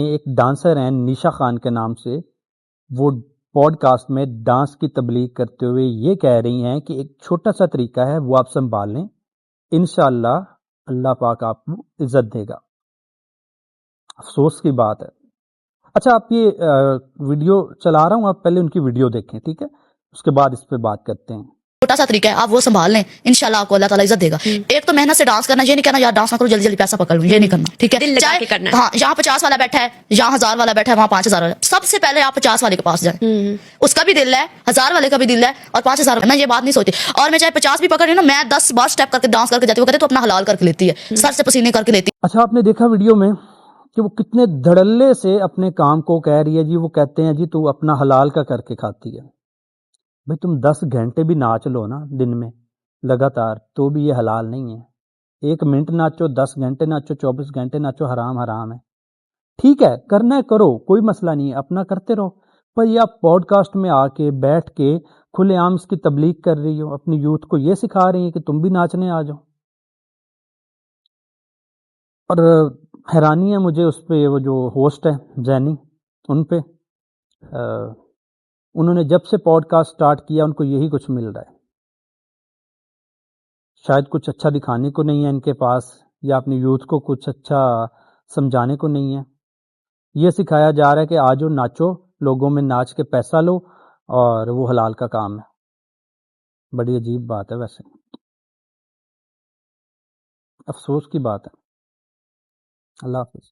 ایک ڈانسر ہیں نشا خان کے نام سے، وہ پوڈ کاسٹ میں ڈانس کی تبلیغ کرتے ہوئے یہ کہہ رہی ہیں کہ ایک چھوٹا سا طریقہ ہے وہ آپ سنبھال لیں، انشاءاللہ اللہ پاک آپ کو عزت دے گا۔ افسوس کی بات ہے۔ اچھا آپ یہ ویڈیو چلا رہا ہوں، آپ پہلے ان کی ویڈیو دیکھیں، ٹھیک ہے، اس کے بعد اس پہ بات کرتے ہیں۔ چھوٹا سا طریقہ ہے، آپ وہ سنبھال لیں، انشاءاللہ آپ کو اللہ تعالیٰ عزت دے گا۔ ایک تو محنت سے ڈانس کرنا، یہ نہیں کہنا یار ڈانس نہ کرو جلدی جلدی پیسہ پکڑ لوں، یہ نہیں کرنا، ٹھیک ہے، دل لگا کے کرنا ہے۔ ہاں یہاں 50 والا بیٹھا ہے، یہاں 1000 والا بیٹھا ہے، وہاں 5000 والا، سب سے پہلے آپ 50 والے کے پاس جائیں، اس کا بھی دل ہے، 1000 والے کا بھی دل ہے، اور 5000، میں یہ بات نہیں سوچتی، اور میں چاہے 50 بھی پکڑ رہی ہوں نا، میں 10 بار سٹیپ کر کے ڈانس کر کے جاتی ہوں، وہ کہتے تو اپنا حلال کر کے لیتی ہے، سر سے پسینے کر کے لیتی ہے۔ اچھا آپ نے دیکھا ویڈیو میں کہ وہ کتنے دھڑلے سے اپنے کام کو کہہ رہی ہے جی، وہ کہتے ہیں جی تو اپنا حلال کا کر کے کھاتی ہے۔ بھئی تم 10 گھنٹے بھی ناچ لو نا دن میں لگاتار، تو بھی یہ حلال نہیں ہے۔ 1 منٹ ناچو، 10 گھنٹے ناچو، 24 گھنٹے ناچو، حرام حرام ہے۔ ٹھیک ہے کرنا ہے کرو، کوئی مسئلہ نہیں ہے، اپنا کرتے رہو، پر یہ آپ پوڈ کاسٹ میں آ کے بیٹھ کے کھلے عام اس کی تبلیغ کر رہی ہو، اپنی یوتھ کو یہ سکھا رہی ہیں کہ تم بھی ناچنے آ جاؤ۔ اور حیرانی ہے مجھے اس پہ، وہ جو ہوسٹ ہے زینی، ان پہ انہوں نے جب سے پوڈ کاسٹ سٹارٹ کیا ان کو یہی کچھ مل رہا ہے، شاید کچھ اچھا دکھانے کو نہیں ہے ان کے پاس، یا اپنی یوتھ کو کچھ اچھا سمجھانے کو نہیں ہے، یہ سکھایا جا رہا ہے کہ آجو ناچو، لوگوں میں ناچ کے پیسہ لو، اور وہ حلال کا کام ہے۔ بڑی عجیب بات ہے ویسے، افسوس کی بات ہے۔ اللہ حافظ۔